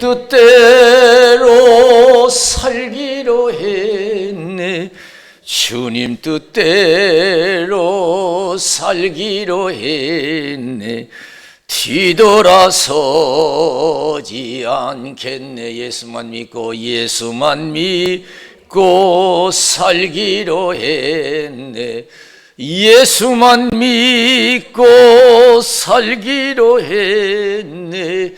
뜻대로 살기로 했네. 주님 뜻대로 살기로 했네. 뒤돌아서지 않겠네. 예수만 믿고 살기로 했네. 예수만 믿고 살기로 했네.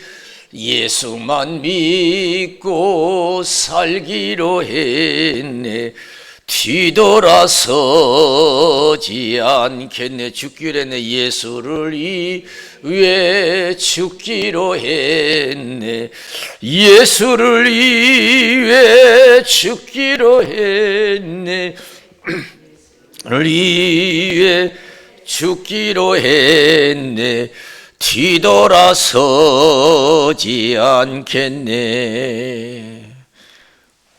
예수만 믿고 살기로 했네. 뒤돌아서지 않겠네. 죽기로 했네. 예수를 위해 죽기로 했네. 예수를 위해 죽기로 했네. 위해 죽기로 했네. 뒤돌아서지 않겠네.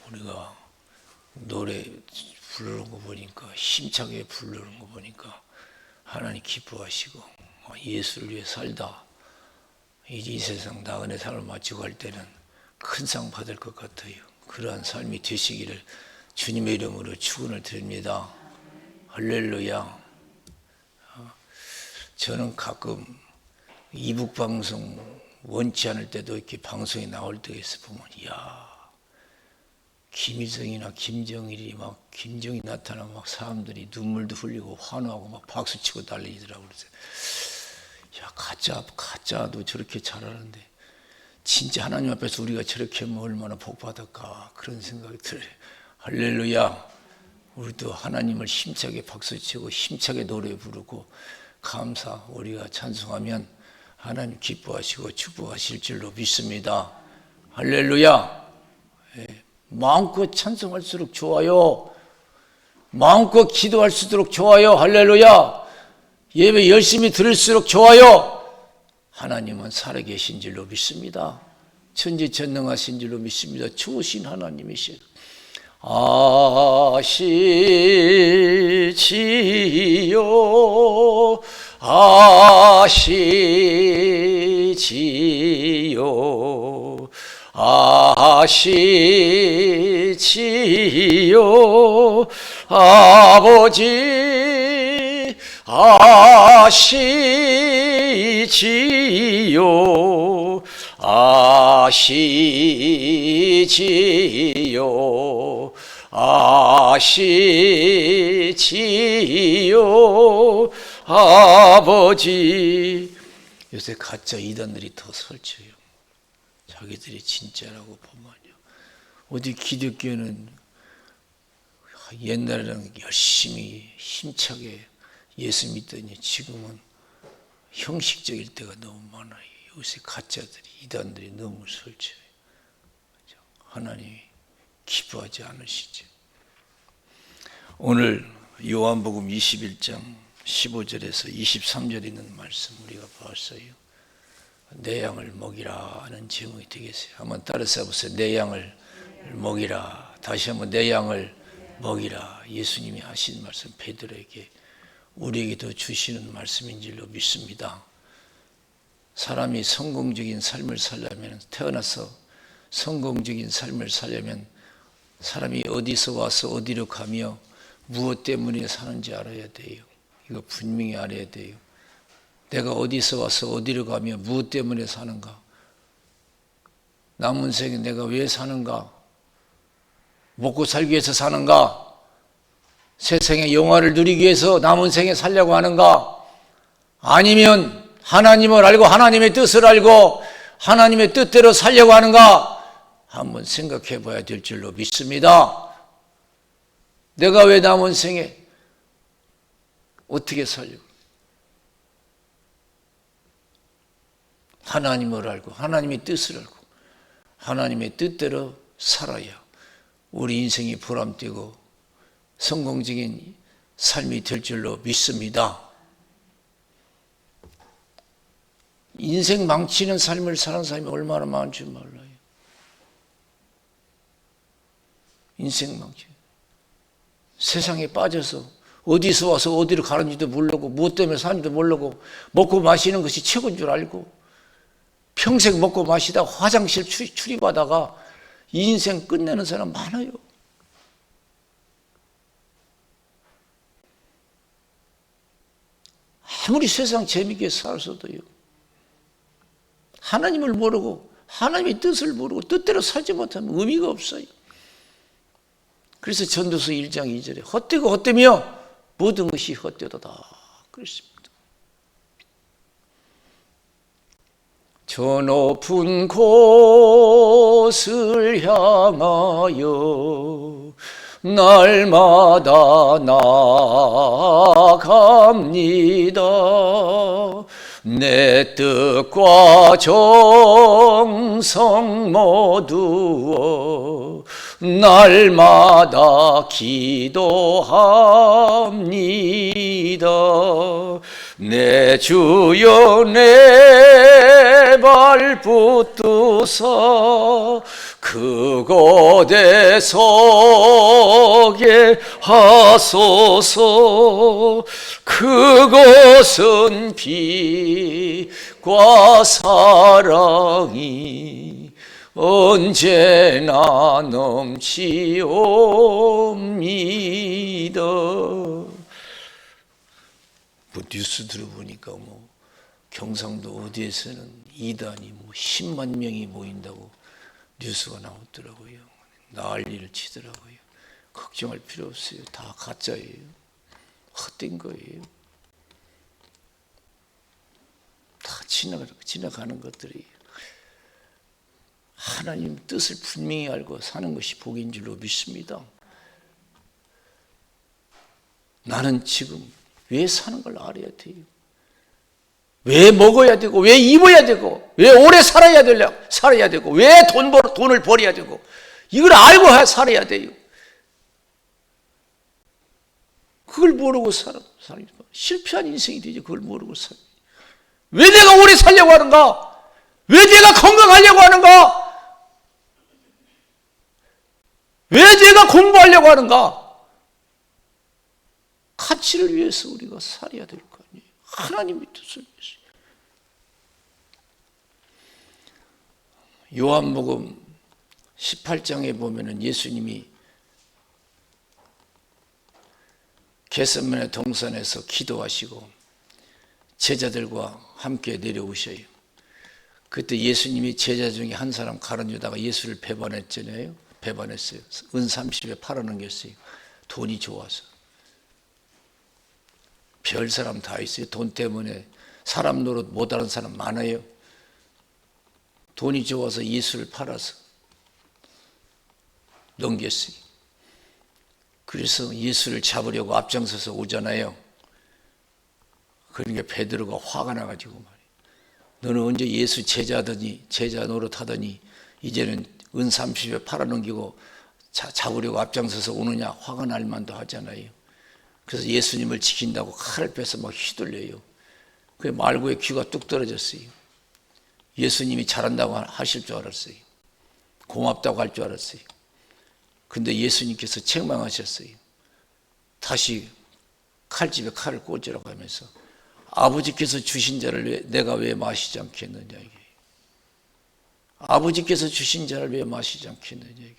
우리가 노래 부르는 거 보니까, 힘차게 부르는 거 보니까 하나님 기뻐하시고, 예수를 위해 살다 이 세상 나그네 삶을 마치고 갈 때는 큰 상 받을 것 같아요. 그러한 삶이 되시기를 주님의 이름으로 축원을 드립니다. 할렐루야. 저는 가끔 이북 방송 원치 않을 때도 이렇게 방송에 나올 때가 있어 보면, 이야, 김일성이나 김정일이 막, 김정이 나타나면 막 사람들이 눈물도 흘리고 환호하고 막 박수치고 난리더라고. 그래서 야, 가짜도 저렇게 잘하는데 진짜 하나님 앞에서 우리가 저렇게 하면 얼마나 복받을까, 그런 생각이 들어요. 할렐루야. 우리도 하나님을 힘차게 박수치고 힘차게 노래 부르고 감사, 우리가 찬송하면 하나님 기뻐하시고 축복하실 줄로 믿습니다. 할렐루야. 마음껏 찬송할수록 좋아요. 마음껏 기도할수록 좋아요. 할렐루야. 예배 열심히 들을수록 좋아요. 하나님은 살아계신 줄로 믿습니다. 천지전능하신 줄로 믿습니다. 좋으신 하나님이시죠. 아시지요, 아시지요, 아시지요, 아버지 아시지요, 아시지요, 아시지요, 아버지. 요새 가짜 이단들이 더 설쳐요. 자기들이 진짜라고 보면요. 어디 기독교는 옛날에는 열심히 힘차게 예수 믿더니 지금은 형식적일 때가 너무 많아요. 요새 가짜들이, 이단들이 너무 설쳐요. 하나님이 기뻐하지 않으시죠. 오늘 요한복음 21장 15절에서 23절에 있는 말씀 우리가 봤어요. 내 양을 먹이라 하는 제목이 되겠어요. 한번 따라서 보세요. 내 양을 먹이라. 다시 한번 내 양을 먹이라. 예수님이 하신 말씀, 베드로에게 우리에게도 주시는 말씀인 줄로 믿습니다. 사람이 성공적인 삶을 살려면, 태어나서 성공적인 삶을 살려면 사람이 어디서 와서 어디로 가며 무엇 때문에 사는지 알아야 돼요. 이거 분명히 알아야 돼요. 내가 어디서 와서 어디로 가며 무엇 때문에 사는가? 남은 생에 내가 왜 사는가? 먹고 살기 위해서 사는가? 세상의 영화를 누리기 위해서 남은 생에 살려고 하는가? 아니면 하나님을 알고 하나님의 뜻을 알고 하나님의 뜻대로 살려고 하는가? 한번 생각해 봐야 될 줄로 믿습니다. 내가 왜 남은 생에 어떻게 살려고? 하나님을 알고 하나님의 뜻을 알고 하나님의 뜻대로 살아야 우리 인생이 보람되고 성공적인 삶이 될 줄로 믿습니다. 인생 망치는 삶을 사는 사람이 얼마나 많은 줄 몰라요. 인생 망치. 세상에 빠져서 어디서 와서 어디로 가는지도 모르고 무엇 때문에 사는지도 모르고 먹고 마시는 것이 최고인 줄 알고 평생 먹고 마시다가 화장실 출입하다가 인생 끝내는 사람 많아요. 아무리 세상 재미있게 살았어도요, 하나님을 모르고 하나님의 뜻을 모르고 뜻대로 살지 못하면 의미가 없어요. 그래서 전도서 1장 2절에 헛되고 헛되며 모든 것이 헛되도다 그랬습니다. 저 높은 곳을 향하여 날마다 나아갑니다. 내 뜻과 정성 모두어 날마다 기도합니다. 내 주여 내 발 붙드사 그곳에 서게 하소서. 그곳은 빛과 사랑이 언제나 넘치옵니다. 뉴스 들어보니까 경상도 어디에서는 이단이 10만 명이 모인다고 뉴스가 나오더라고요. 난리를 치더라고요. 걱정할 필요 없어요. 다 가짜예요. 헛된 거예요. 다 지나가는 것들이에요. 하나님 뜻을 분명히 알고 사는 것이 복인 줄로 믿습니다. 나는 지금 왜 사는 걸 알아야 돼요. 왜 먹어야 되고, 왜 입어야 되고, 왜 오래 살아야 되고, 왜 돈을 벌어야 되고, 이걸 알고 살아야 돼요. 그걸 모르고 살면 실패한 인생이 되죠. 그걸 모르고 살면. 왜 내가 오래 살려고 하는가? 왜 내가 건강하려고 하는가? 왜 내가 공부하려고 하는가? 가치를 위해서 우리가 살아야 될 거 아니에요. 하나님의 뜻을 위해서. 요한복음 18장에 보면은 예수님이 겟세마네 동산에서 기도하시고 제자들과 함께 내려오셔요. 그때 예수님이 제자 중에 한 사람 가르쳐다가 예수를 배반했잖아요. 배반했어요. 은 30에 팔아넘겼어요. 돈이 좋아서. 별 사람 다 있어요. 돈 때문에 사람 노릇 못하는 사람 많아요. 돈이 좋아서 예수를 팔아서 넘겼어요. 그래서 예수를 잡으려고 앞장서서 오잖아요. 그러니까 베드로가 화가 나가지고 말이에요. 너는 언제 예수 제자 노릇하더니 이제는 은 30에 팔아넘기고 잡으려고 앞장서서 오느냐. 화가 날 만도 하잖아요. 그래서 예수님을 지킨다고 칼을 빼서 막 휘둘려요. 그 말고의 귀가 뚝 떨어졌어요. 예수님이 잘한다고 하실 줄 알았어요. 고맙다고 할 줄 알았어요. 근데 예수님께서 책망하셨어요. 다시 칼집에 칼을 꽂으라고 하면서 아버지께서 주신 자를 내가 왜 마시지 않겠느냐 이게. 아버지께서 주신 자를 왜 마시지 않겠느냐 이게.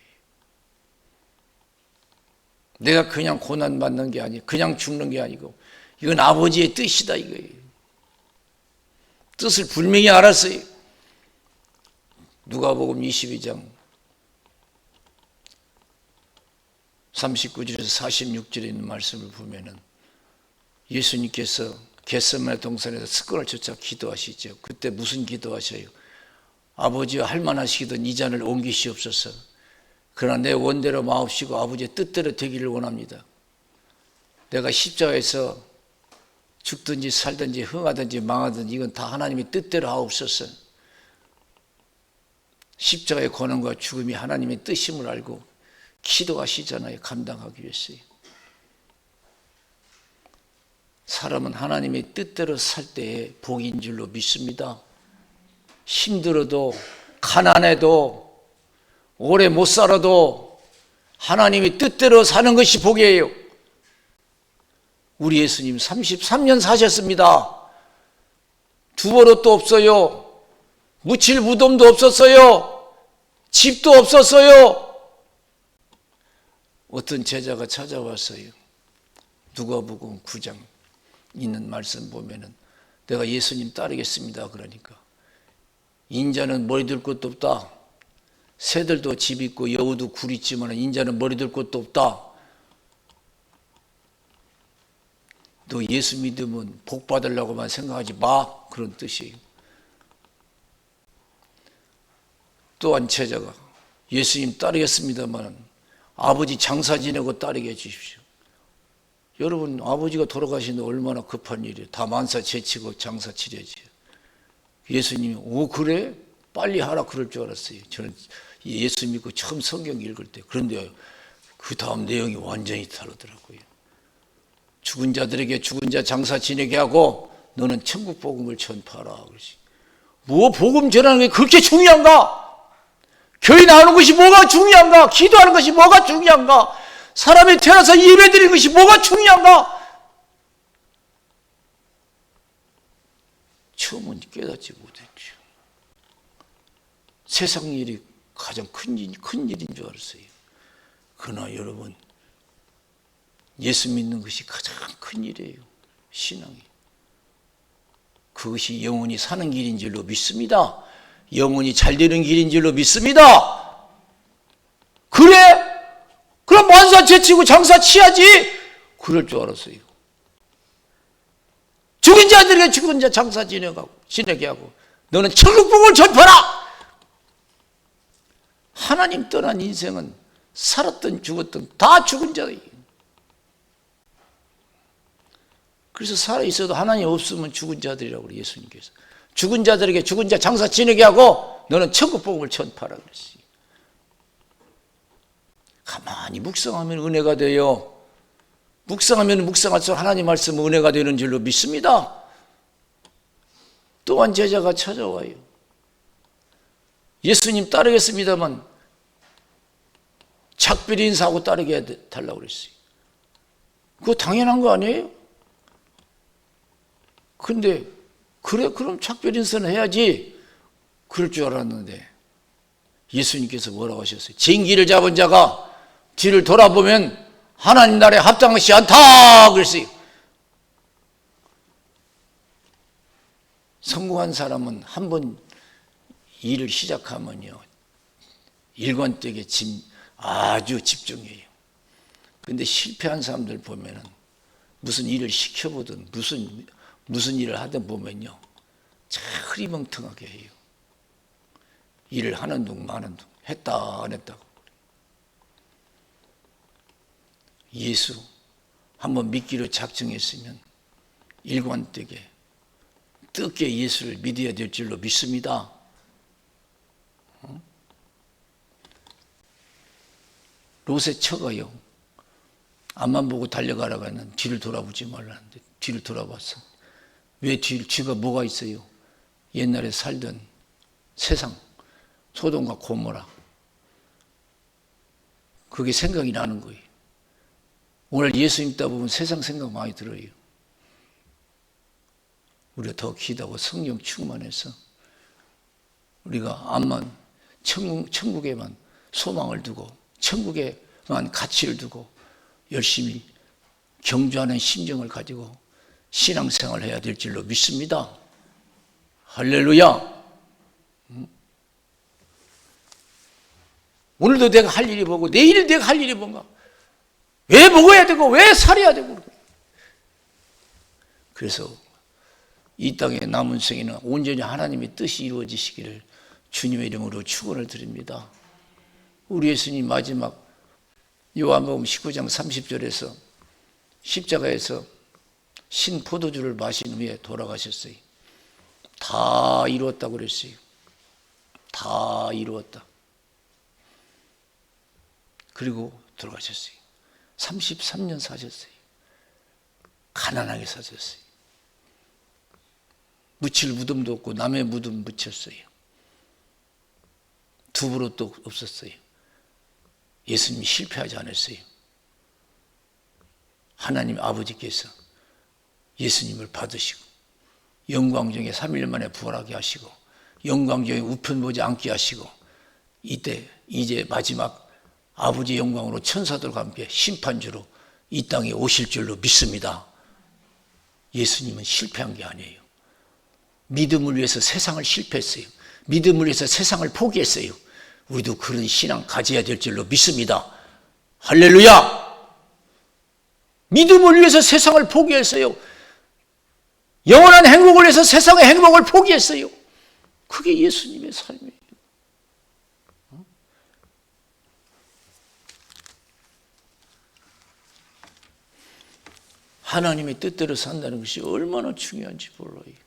내가 그냥 고난 받는 게 아니고 그냥 죽는 게 아니고 이건 아버지의 뜻이다 이거예요. 뜻을 분명히 알았어요. 누가복음 22장 39절에서 46절에 있는 말씀을 보면은 예수님께서 겟세마네 동산에서 습관을 쫓아 기도하시죠. 그때 무슨 기도하셔요? 아버지와 할만하시거든 이 잔을 옮기시옵소서. 그러나 내 원대로 마옵시고 아버지의 뜻대로 되기를 원합니다. 내가 십자가에서 죽든지 살든지 흥하든지 망하든지 이건 다 하나님의 뜻대로 하옵소서. 십자가의 고난과 죽음이 하나님의 뜻임을 알고 기도하시잖아요. 감당하기 위해서요. 사람은 하나님의 뜻대로 살 때에 복인 줄로 믿습니다. 힘들어도 가난해도 오래 못 살아도 하나님의 뜻대로 사는 것이 복이에요. 우리 예수님 33년 사셨습니다. 두 버릇도 없어요. 묻힐 무덤도 없었어요. 집도 없었어요. 어떤 제자가 찾아왔어요. 누가복음 9장 있는 말씀 보면은 내가 예수님 따르겠습니다. 그러니까 인자는 머리 둘 곳도 없다. 새들도 집 있고 여우도 굴 있지만 인자는 머리 둘 곳도 없다. 너 예수 믿으면 복 받으려고만 생각하지 마. 그런 뜻이에요. 또한 제자가 예수님 따르겠습니다만 아버지 장사 지내고 따르게 해주십시오. 여러분 아버지가 돌아가시는데 얼마나 급한 일이에요. 다 만사 제치고 장사 치러야지. 예수님이 오 그래? 빨리 하라 그럴 줄 알았어요. 저는 예수 믿고 처음 성경 읽을 때. 그런데 그 다음 내용이 완전히 다르더라고요. 죽은 자들에게 죽은 자 장사 지내게 하고 너는 천국 복음을 전파하라. 그러시. 뭐 복음 전하는 게 그렇게 중요한가? 교회 나오는 것이 뭐가 중요한가? 기도하는 것이 뭐가 중요한가? 사람이 태어나서 예배드리는 것이 뭐가 중요한가? 처음은 깨닫지 못했죠. 세상 일이 가장 큰 일인 줄 알았어요. 그러나 여러분 예수 믿는 것이 가장 큰 일이에요. 신앙이. 그것이 영원히 사는 길인 줄로 믿습니다. 영원히 잘 되는 길인 줄로 믿습니다. 그래? 그럼 만사 제치고 장사 치야지. 그럴 줄 알았어요. 죽은 자들에게 죽은 자 장사 지내게 하고 너는 천국 복음을 전파라. 하나님 떠난 인생은 살았든 죽었든 다 죽은 자예요. 그래서 살아있어도 하나님 없으면 죽은 자들이라고 그래요. 예수님께서 죽은 자들에게 죽은 자 장사 지내게 하고 너는 천국 복음을 전파라 그랬어요. 가만히 묵상하면 은혜가 돼요. 묵상하면 묵상할수록 하나님 말씀은 은혜가 되는 줄로 믿습니다. 또한 제자가 찾아와요. 예수님 따르겠습니다만 작별 인사하고 따르게 해달라고 그랬어요. 그거 당연한 거 아니에요? 근데 그래 그럼 작별 인사는 해야지 그럴 줄 알았는데 예수님께서 뭐라고 하셨어요? 징기를 잡은 자가 뒤를 돌아보면 하나님 나라에 합당하지 않다 그랬어요. 성공한 사람은 한 번 일을 시작하면요 일관되게 아주 집중해요. 그런데 실패한 사람들 보면은 무슨 일을 시켜보든 무슨 일을 하든 보면요 참 흐리멍텅하게 해요. 일을 하는 둥 마는 둥 했다 안 했다고. 예수 한번 믿기로 작정했으면 일관되게 뜨겁게 예수를 믿어야 될 줄로 믿습니다. 롯의 처가요 앞만 보고 달려가라고 했는데 뒤를 돌아보지 말라는데 뒤를 돌아봤어. 왜 뒤가 뭐가 있어요? 옛날에 살던 세상 소돔과 고모라 그게 생각이 나는 거예요. 오늘 예수 믿다 보면 세상 생각 많이 들어요. 우리가 더 기도하고 성령 충만해서 우리가 암만 천국에만 소망을 두고 천국에만 가치를 두고 열심히 경주하는 심정을 가지고 신앙생활을 해야 될 줄로 믿습니다. 할렐루야. 오늘도 내가 할 일이 뭐고 내일 내가 할 일이 뭔가 왜 먹어야 되고 왜 살아야 되고. 그래서 이 땅의 남은 생에는 온전히 하나님의 뜻이 이루어지시기를 주님의 이름으로 축원을 드립니다. 우리 예수님 마지막 요한복음 19장 30절에서 십자가에서 신 포도주를 마신 후에 돌아가셨어요. 다 이루었다고 그랬어요. 다 이루었다. 그리고 돌아가셨어요. 33년 사셨어요. 가난하게 사셨어요. 묻힐 무덤도 없고 남의 무덤 묻혔어요. 두부로도 없었어요. 예수님이 실패하지 않았어요. 하나님 아버지께서 예수님을 받으시고 영광 중에 3일 만에 부활하게 하시고 영광 중에 우편 보지 않게 하시고 이때 이제 마지막 아버지 영광으로 천사들과 함께 심판주로 이 땅에 오실 줄로 믿습니다. 예수님은 실패한 게 아니에요. 믿음을 위해서 세상을 실패했어요. 믿음을 위해서 세상을 포기했어요. 우리도 그런 신앙 가져야 될 줄로 믿습니다. 할렐루야! 믿음을 위해서 세상을 포기했어요. 영원한 행복을 위해서 세상의 행복을 포기했어요. 그게 예수님의 삶이에요. 하나님의 뜻대로 산다는 것이 얼마나 중요한지 몰라요.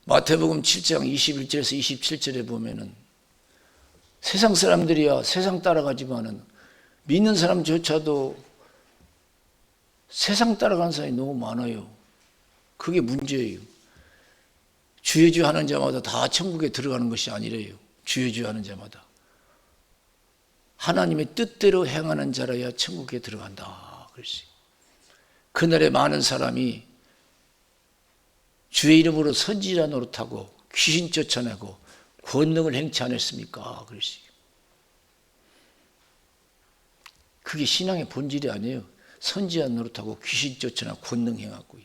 마태복음 7장 21절에서 27절에 보면은 세상 사람들이야 세상 따라가지만은 믿는 사람조차도 세상 따라가는 사람이 너무 많아요. 그게 문제예요. 주여 주여 하는 자마다 다 천국에 들어가는 것이 아니래요. 주여 주여 하는 자마다. 하나님의 뜻대로 행하는 자라야 천국에 들어간다. 그랬어요. 그날에 많은 사람이 주의 이름으로 선지자 노릇하고 귀신 쫓아내고 권능을 행치 않았습니까? 그랬어요. 그게 신앙의 본질이 아니에요. 선지자 노릇하고 귀신 쫓아내고 권능 행하고요.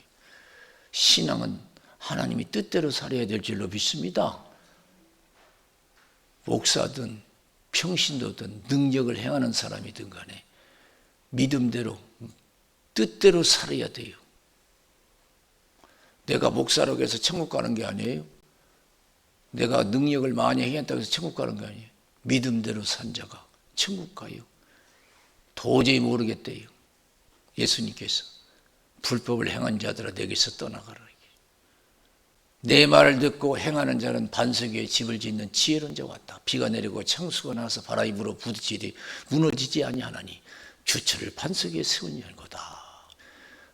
신앙은 하나님이 뜻대로 살아야 될 줄로 믿습니다. 목사든 평신도든 능력을 행하는 사람이든 간에 믿음대로 뜻대로 살아야 돼요. 내가 목사라고 해서 천국 가는 게 아니에요. 내가 능력을 많이 행했다고 해서 천국 가는 게 아니에요. 믿음대로 산 자가 천국 가요. 도저히 모르겠대요. 예수님께서 불법을 행한 자들아 내게서 떠나가라. 내 말을 듣고 행하는 자는 반석 위에 집을 짓는 지혜로운 자와 같다. 비가 내리고 창수가 나서 바람이 불어 부딪히되 무너지지 아니하나니 주철을 반석 위에 세운 거다.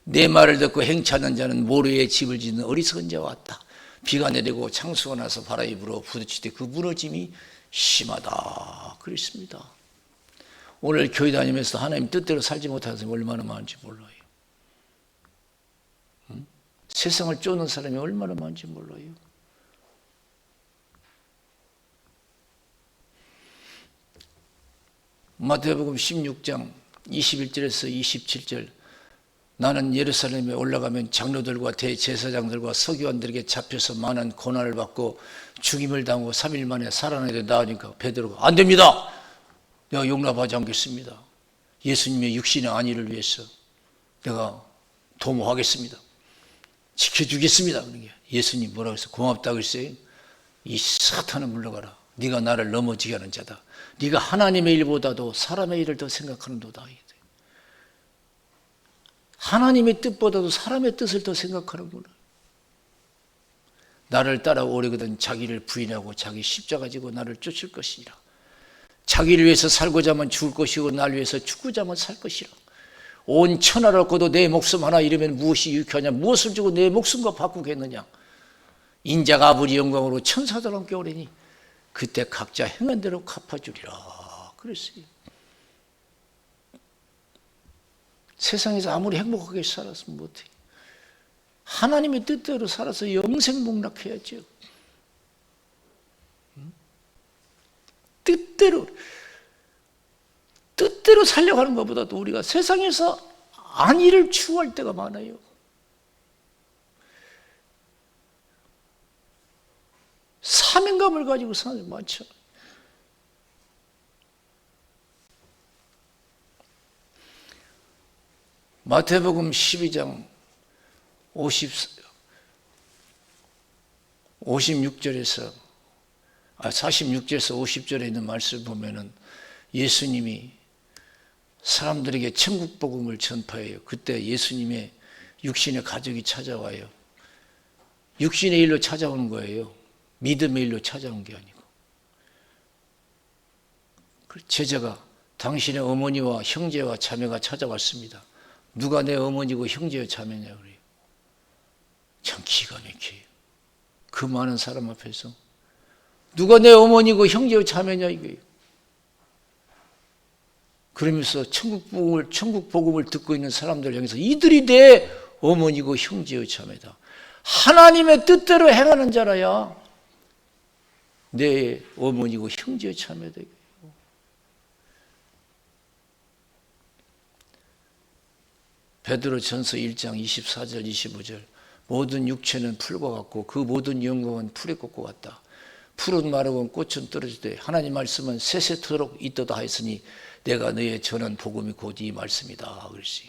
내 말을 듣고 행치 않는 자는 모래에 집을 짓는 어리석은 자와 같다. 비가 내리고 창수가 나서 바람이 불어 부딪히되 그 무너짐이 심하다. 그렇습니다. 오늘 교회 다니면서 하나님 뜻대로 살지 못하는 사람이 얼마나 많은지 몰라요. 세상을 쫓는 사람이 얼마나 많은지 몰라요. 마태복음 16장 21절에서 27절 나는 예루살렘에 올라가면 장로들과 대제사장들과 서기관들에게 잡혀서 많은 고난을 받고 죽임을 당하고 3일 만에 살아나야 된다 하니까 베드로가 안 됩니다. 내가 용납하지 않겠습니다. 예수님의 육신의 안위를 위해서 내가 도모하겠습니다. 지켜주겠습니다. 예수님 뭐라고 했어요? 고맙다고 했어요. 이 사탄은 물러가라. 네가 나를 넘어지게 하는 자다. 네가 하나님의 일보다도 사람의 일을 더 생각하는도다. 하나님의 뜻보다도 사람의 뜻을 더 생각하는구나. 나를 따라오려거든 자기를 부인하고 자기 십자가 지고 나를 쫓을 것이니라. 자기를 위해서 살고자 하면 죽을 것이고 나를 위해서 죽고자 하면 살 것이라. 온 천하를 얻고도 내 목숨 하나 잃으면 무엇이 유익하냐? 무엇을 주고 내 목숨과 바꾸겠느냐? 인자가 아버지 영광으로 천사들 함께 오리니 그때 각자 행한 대로 갚아주리라. 그랬어요. 세상에서 아무리 행복하게 살았으면 못해. 하나님의 뜻대로 살아서 영생복락해야죠. 뜻대로 살려고 하는 것보다도 우리가 세상에서 안위를 추구할 때가 많아요. 사명감을 가지고 사는 게 많죠. 마태복음 12장 46절에서 50절에 있는 말씀을 보면은 예수님이 사람들에게 천국 복음을 전파해요. 그때 예수님의 육신의 가족이 찾아와요. 육신의 일로 찾아오는 거예요. 믿음의 일로 찾아온 게 아니고. 제자가 당신의 어머니와 형제와 자매가 찾아왔습니다. 누가 내 어머니고 형제와 자매냐 그래요. 참 기가 막혀요. 그 많은 사람 앞에서 누가 내 어머니고 형제와 자매냐 이거예요. 그러면서 천국 복음을 듣고 있는 사람들 향해서 이들이 내 어머니고 형제의 자매다. 하나님의 뜻대로 행하는 자라야 내 어머니고 형제 자매되고. 베드로전서 1장 24절 25절 모든 육체는 풀과 같고 그 모든 영광은 풀의 꽃과 같다. 풀은 마르고 꽃은 떨어지되 하나님 말씀은 세세토록 있도다 하였으니 내가 너의 전한 복음이 곧 이 말씀이다. 그랬어요.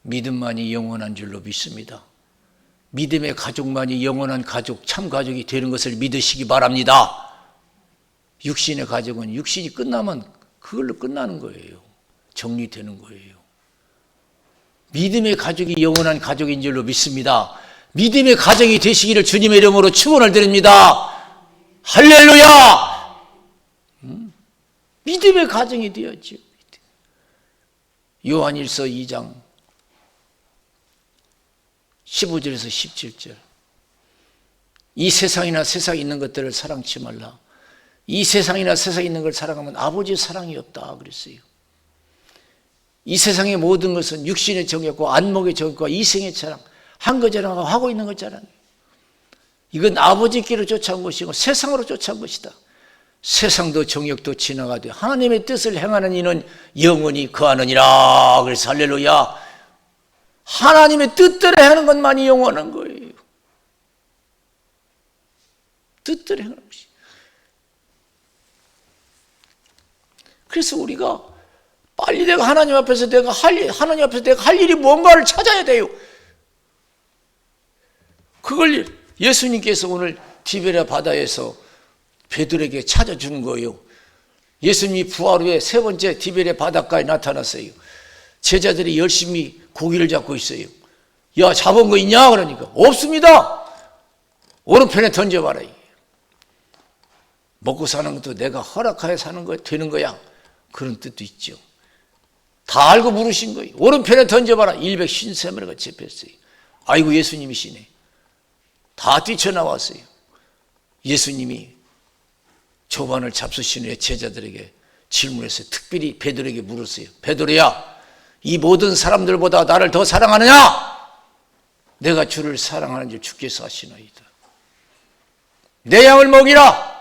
믿음만이 영원한 줄로 믿습니다. 믿음의 가족만이 영원한 가족, 참 가족이 되는 것을 믿으시기 바랍니다. 육신의 가족은 육신이 끝나면 그걸로 끝나는 거예요. 정리되는 거예요. 믿음의 가족이 영원한 가족인 줄로 믿습니다. 믿음의 가정이 되시기를 주님의 이름으로 축원을 드립니다. 할렐루야! 믿음의 가정이 되었죠. 요한일서 2장 15절에서 17절 이 세상이나 세상에 있는 것들을 사랑치 말라. 이 세상이나 세상에 있는 걸 사랑하면 아버지의 사랑이 없다 그랬어요. 이 세상의 모든 것은 육신의 정욕과 안목의 정욕과 이생의 자랑, 한 거자랑 하고 있는 거잖아요. 이건 아버지께로 쫓아온 것이고 세상으로 쫓아온 것이다. 세상도 정욕도 지나가되 하나님의 뜻을 행하는 이는 영원히 거하느니라. 그래서 할렐루야. 하나님의 뜻대로 하는 것만이 영원한 거예요. 뜻대로 행하는 것이. 그래서 우리가 빨리 내가 하나님 앞에서 내가 할 일이 뭔가를 찾아야 돼요. 그걸 예수님께서 오늘 디베랴 바다에서 베드로에게 찾아주는 거예요. 예수님이 부활 후에 세 번째 디베랴 바닷가에 나타났어요. 제자들이 열심히 고기를 잡고 있어요. 야, 잡은 거 있냐? 그러니까 없습니다. 오른편에 던져봐라. 먹고 사는 것도 내가 허락하여 사는 거 되는 거야. 그런 뜻도 있죠. 다 알고 물으신 거예요. 오른편에 던져봐라. 153마리가 잡혔어요. 아이고 예수님이시네. 다 뛰쳐나왔어요. 예수님이 조반을 잡수신 후에 제자들에게 질문했어요. 특별히 베드로에게 물었어요. 베드로야, 이 모든 사람들보다 나를 더 사랑하느냐? 내가 주를 사랑하는 줄 주께서 아시나이다. 내 양을 먹이라.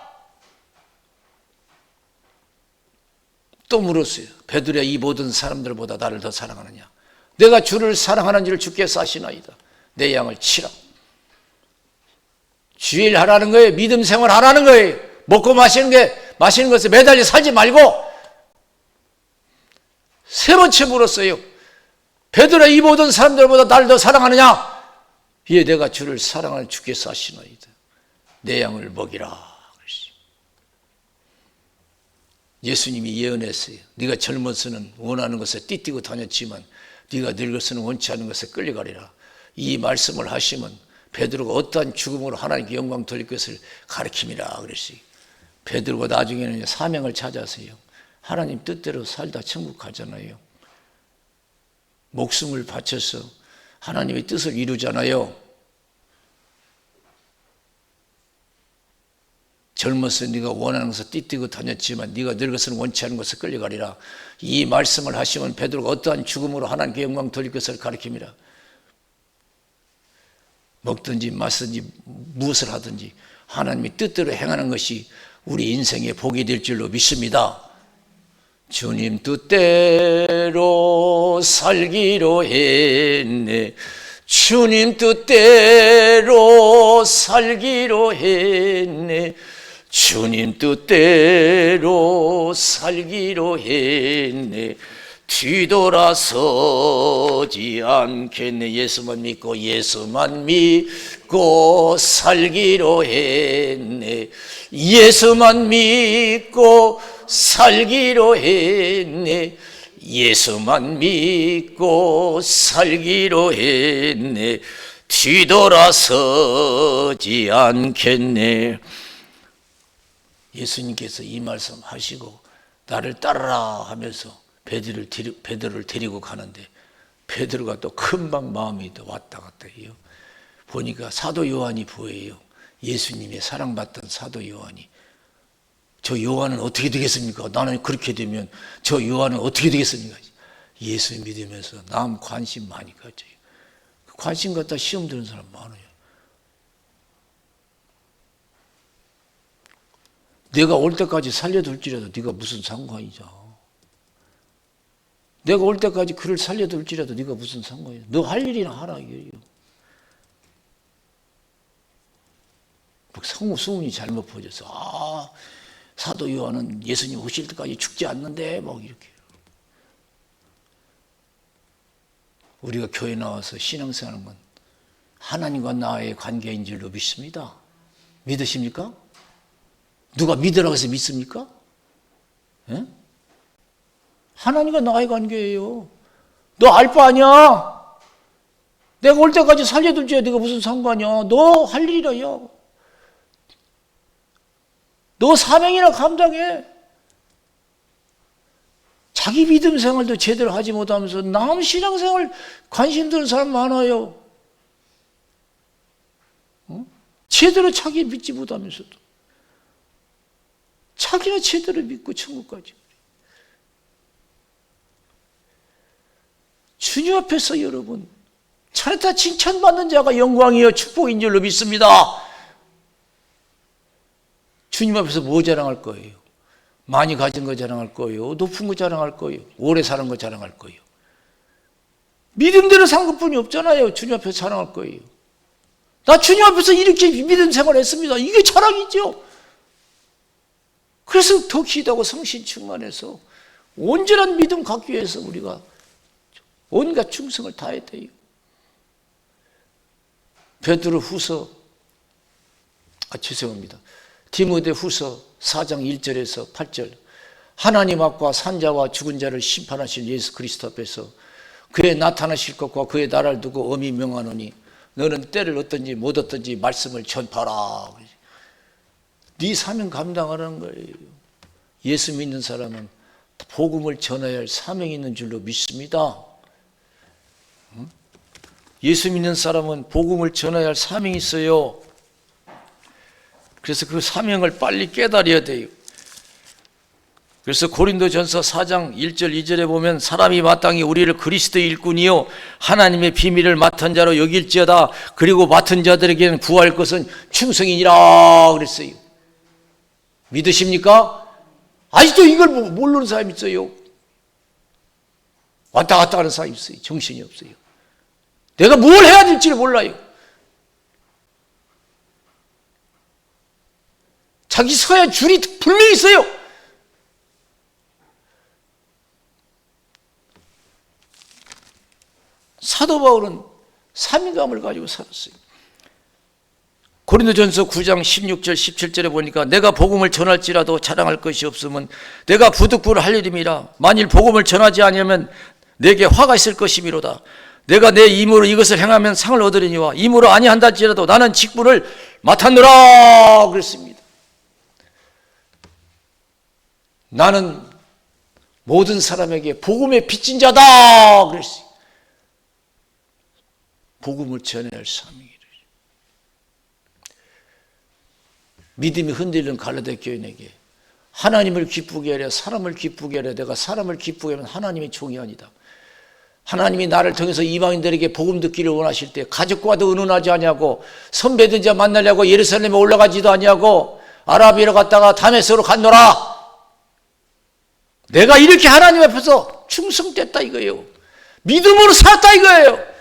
또 물었어요. 베드로야, 이 모든 사람들보다 나를 더 사랑하느냐? 내가 주를 사랑하는 줄 주께서 아시나이다. 내 양을 치라. 주일 하라는 거예요. 믿음 생활 하라는 거예요. 먹고 마시는 것에 매달려 살지 말고. 세 번째 물었어요. 베드로야, 이 모든 사람들보다 나를 더 사랑하느냐? 예, 내가 주를 사랑하는 주께서 아시나이다. 내 양을 먹이라. 예수님이 예언했어요. 네가 젊어서는 원하는 것에 띠뛰고 다녔지만 네가 늙어서는 원치 않은 것에 끌려가리라. 이 말씀을 하시면 베드로가 어떠한 죽음으로 하나님께 영광 돌릴 것을 가르칩니다. 그랬어요. 베드로가 나중에는 사명을 찾아서요. 하나님 뜻대로 살다 천국 가잖아요. 목숨을 바쳐서 하나님의 뜻을 이루잖아요. 젊어서 네가 원하는 것을 띠뛰고 다녔지만 네가 늙어서는 원치 않은 것을 끌려가리라. 이 말씀을 하시면 베드로가 어떠한 죽음으로 하나님께 영광 돌릴 것을 가르칩니다. 먹든지 마시든지 무엇을 하든지 하나님의 뜻대로 행하는 것이 우리 인생의 복이 될 줄로 믿습니다. 주님 뜻대로 살기로 했네. 주님 뜻대로 살기로 했네. 주님 뜻대로 살기로 했네. 뒤돌아서지 않겠네. 예수만 믿고 살기로 했네. 예수만 믿고 살기로 했네. 예수만 믿고 살기로 했네. 뒤돌아서지 않겠네. 예수님께서 이 말씀 하시고 나를 따르라 하면서 베드로를 데리고 가는데 베드로가 또 금방 마음이 또 왔다 갔다 해요. 보니까 사도 요한이 보여요. 예수님의 사랑받던 사도 요한이. 저 요한은 어떻게 되겠습니까? 나는 그렇게 되면 저 요한은 어떻게 되겠습니까? 예수 믿으면서 남 관심 많이 가져요. 관심 갖다 시험 드는 사람 많아요. 내가 올 때까지 살려둘지라도 네가 무슨 상관이냐. 내가 올 때까지 그를 살려둘지라도 네가 무슨 상관이냐. 너 할 일이나 하라 이거예요. 소문이 잘못 퍼져서 사도 요한은 예수님 오실 때까지 죽지 않는데 막 이렇게. 우리가 교회 나와서 신앙생활하는 건 하나님과 나의 관계인 줄로 믿습니다. 믿으십니까? 누가 믿으라고 해서 믿습니까? 예? 하나님과 나의 관계예요. 너 알 바 아니야? 내가 올 때까지 살려둘지야 네가 무슨 상관이야? 너 할 일이라야. 너 사명이나 감당해. 자기 믿음 생활도 제대로 하지 못하면서 남 신앙생활 관심 드는 사람 많아요. 제대로 자기 믿지 못하면서도. 자기는 제대로 믿고 천국 가지. 주님 앞에서 여러분 잘했다 칭찬받는 자가 영광이요 축복인 줄로 믿습니다. 주님 앞에서 뭐 자랑할 거예요? 많이 가진 거 자랑할 거예요? 높은 거 자랑할 거예요? 오래 사는 거 자랑할 거예요? 믿음대로 산 것뿐이 없잖아요. 주님 앞에서 자랑할 거예요. 나 주님 앞에서 이렇게 믿음 생활했습니다. 이게 자랑이죠. 그래서 더 기도하고 성신 충만해서 온전한 믿음 갖기 위해서 우리가 온갖 충성을 다해야 돼요. 베드로 후서 죄송합니다. 디모데 후서 4장 1절에서 8절 하나님 앞과 산자와 죽은 자를 심판하실 예수 그리스도 앞에서 그의 나타나실 것과 그의 나라를 두고 엄히 명하노니 너는 때를 얻든지 못 얻든지 말씀을 전파라. 네 사명 감당하라는 거예요. 예수 믿는 사람은 복음을 전해야 할 사명이 있는 줄로 믿습니다. 예수 믿는 사람은 복음을 전해야 할 사명이 있어요. 그래서 그 사명을 빨리 깨달아야 돼요. 그래서 고린도전서 4장 1절 2절에 보면 사람이 마땅히 우리를 그리스도의 일꾼이요 하나님의 비밀을 맡은 자로 여길지어다. 그리고 맡은 자들에게는 구할 것은 충성이니라 그랬어요. 믿으십니까? 아직도 이걸 모르는 사람이 있어요. 왔다 갔다 하는 사람이 있어요. 정신이 없어요. 내가 뭘 해야 될지를 몰라요. 자기 서야 줄이 분명히 있어요. 사도 바울은 사명감을 가지고 살았어요. 고린도전서 9장 16절 17절에 보니까 내가 복음을 전할지라도 자랑할 것이 없으면 내가 부득불을 할 일임이라. 만일 복음을 전하지 아니하면 내게 화가 있을 것이미로다. 내가 내 임으로 이것을 행하면 상을 얻으리니와 임으로 아니한다지라도 나는 직분을 맡았노라 그랬습니다. 나는 모든 사람에게 복음의 빚진 자다 그랬어요. 복음을 전해야 할 사명이래. 믿음이 흔들리는 갈라디아 교인에게 하나님을 기쁘게 하려 사람을 기쁘게 하려 내가 사람을 기쁘게 하면 하나님의 종이 아니다. 하나님이 나를 통해서 이방인들에게 복음 듣기를 원하실 때 가족과도 의논하지 아니하고 선배든 자 만나려고 예루살렘에 올라가지도 아니하고 아라비아로 갔다가 다메섹으로 갔노라. 내가 이렇게 하나님 앞에서 충성됐다 이거예요. 믿음으로 살았다 이거예요.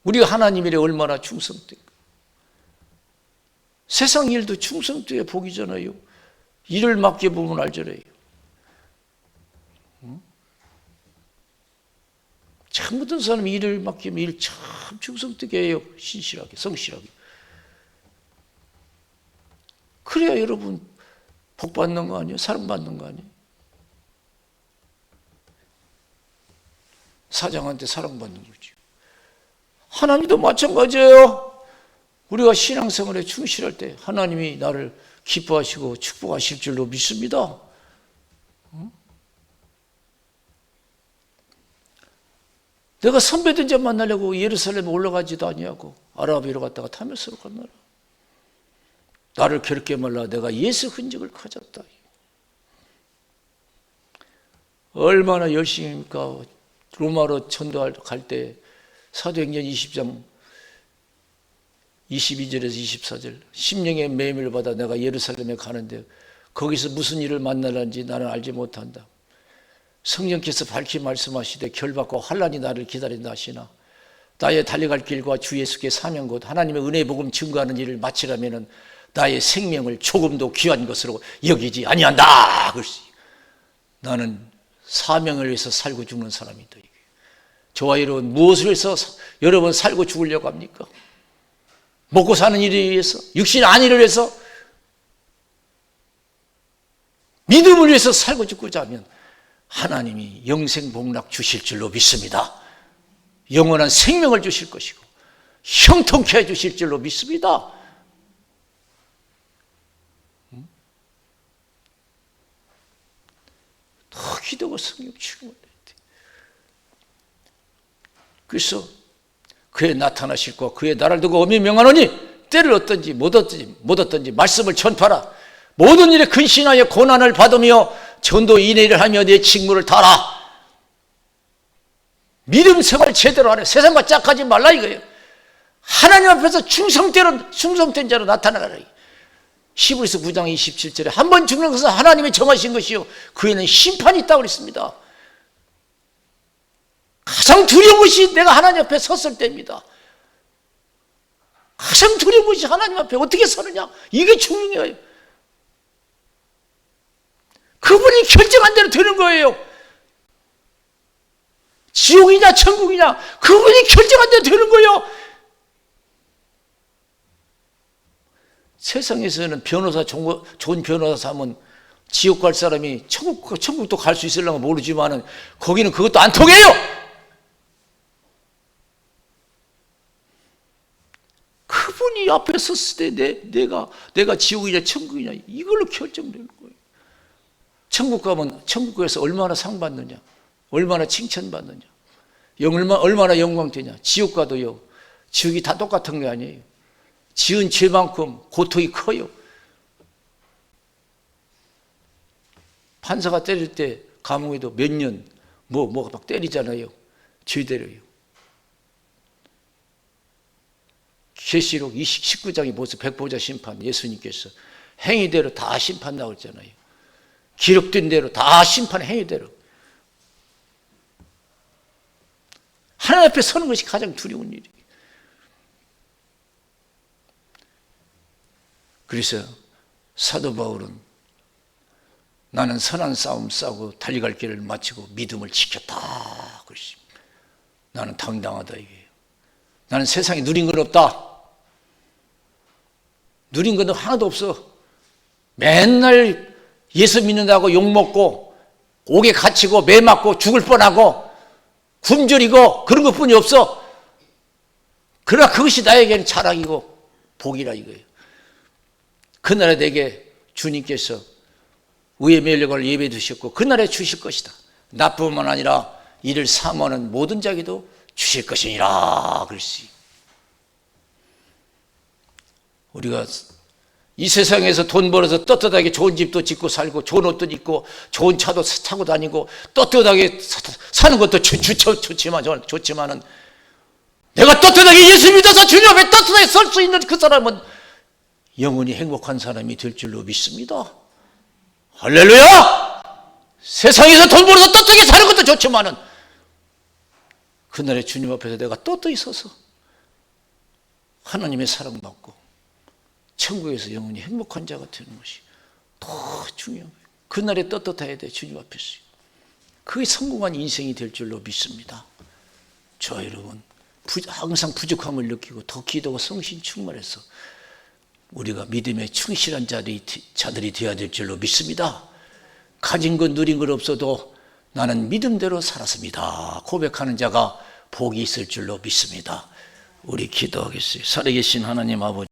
우리가 하나님 일에 얼마나 충성된가. 세상 일도 충성돼야 복이잖아요. 일을 맡겨보면 알잖아요. 참 어떤 사람이 일을 맡기면 일 참 충성되게 해요. 신실하게 성실하게. 그래야 여러분 복 받는 거 아니에요? 사랑받는 거 아니에요? 사장한테 사랑받는 거죠. 하나님도 마찬가지예요. 우리가 신앙생활에 충실할 때 하나님이 나를 기뻐하시고 축복하실 줄로 믿습니다. 내가 선배된 자 만나려고 예루살렘에 올라가지도 아니하고 아라비아로 갔다가 다메섹으로 갔노라. 나를 괴롭게 말라 내가 예수 흔적을 가졌다. 얼마나 열심입니까? 로마로 전도할 때 사도행전 20장 22절에서 24절, 심령의 매임을 받아 내가 예루살렘에 가는데 거기서 무슨 일을 만나는지 나는 알지 못한다. 성령께서 밝히 말씀하시되 결박과 환난이 나를 기다린다 하시나 나의 달려갈 길과 주 예수께 사명 곧 하나님의 은혜의 복음 증거하는 일을 마치려면 나의 생명을 조금도 귀한 것으로 여기지 아니한다. 그렇지. 나는 사명을 위해서 살고 죽는 사람이다. 저와 여러분 무엇을 위해서 여러분 살고 죽으려고 합니까? 먹고 사는 일을 위해서, 육신 안위를 위해서, 믿음을 위해서 살고 죽고자 하면 하나님이 영생 복락 주실 줄로 믿습니다. 영원한 생명을 주실 것이고 형통케 해주실 줄로 믿습니다. 더 기도가 성령 충만해야 돼. 그래서 그의 나타나실 것 그의 나라를 두고 엄히 명하노니 때를 얻든지 못 얻든지 말씀을 전파하라. 모든 일에 근신하여 고난을 받으며 전도 인내를 하며 내 직무를 다하라. 믿음 생활 제대로 하래. 세상과 짝하지 말라 이거예요. 하나님 앞에서 충성된 자로 나타나라. 히브리서 9장 27절에 한 번 죽는 것은 하나님이 정하신 것이요 그에는 심판이 있다고 그랬습니다. 가장 두려운 것이 내가 하나님 앞에 섰을 때입니다. 가장 두려운 것이 하나님 앞에 어떻게 서느냐, 이게 중요해요. 그분이 결정한 대로 되는 거예요. 지옥이냐 천국이냐 그분이 결정한 대로 되는 거예요. 세상에서는 변호사, 좋은 변호사 사면 지옥 갈 사람이 천국도 갈 수 있을려나 모르지만은 거기는 그것도 안 통해요. 그분이 앞에 섰을 때 내가 지옥이냐 천국이냐 이걸로 결정되는 거예요. 천국 가면 천국에서 얼마나 상 받느냐, 얼마나 칭찬 받느냐, 얼마나 영광 되냐. 지옥 가도요, 지옥이 다 똑같은 게 아니에요. 지은 죄만큼 고통이 커요. 판사가 때릴 때 감옥에도 몇 년 막 때리잖아요. 죄대로요. 계시록 19장이 벌써 백보자 심판, 예수님께서 행위대로 다 심판 나오잖아요. 기록된 대로 다 심판, 행위대로. 하나님 앞에 서는 것이 가장 두려운 일이에요. 그래서 사도 바울은 나는 선한 싸움 싸고 달려갈 길을 마치고 믿음을 지켰다. 그렇습니다. 나는 당당하다 이게요. 나는 세상에 누린 건 없다. 누린 건 하나도 없어. 맨날 예수 믿는다고 욕먹고 옥에 갇히고 매 맞고 죽을 뻔하고 굶주리고 그런 것뿐이 없어. 그러나 그것이 나에게는 자랑이고 복이라 이거예요. 그날에 내게 주님께서 의의 면력을 예배해 두셨고 그날에 주실 것이다. 나뿐만 아니라 이를 사모하는 모든 자에게도 주실 것이니라. 그랬어요. 우리가 이 세상에서 돈 벌어서 떳떳하게 좋은 집도 짓고 살고 좋은 옷도 입고 좋은 차도 타고 다니고 떳떳하게 사는 것도 좋지만은 내가 떳떳하게 예수 믿어서 주님 앞에 떳떳하게 설 수 있는 그 사람은 영원히 행복한 사람이 될 줄로 믿습니다. 할렐루야! 세상에서 돈 벌어서 떳떳하게 사는 것도 좋지만은 그날에 주님 앞에서 내가 떳떳히 서서 하나님의 사랑받고 천국에서 영원히 행복한 자가 되는 것이 더 중요한 거예요. 그날에 떳떳해야 돼. 주님 앞에서. 그게 성공한 인생이 될 줄로 믿습니다. 저 여러분 항상 부족함을 느끼고 더 기도가 성신 충만해서 우리가 믿음에 충실한 자들이 되어야 될 줄로 믿습니다. 가진 것 누린 것 없어도 나는 믿음대로 살았습니다. 고백하는 자가 복이 있을 줄로 믿습니다. 우리 기도하겠어요. 살아계신 하나님 아버지,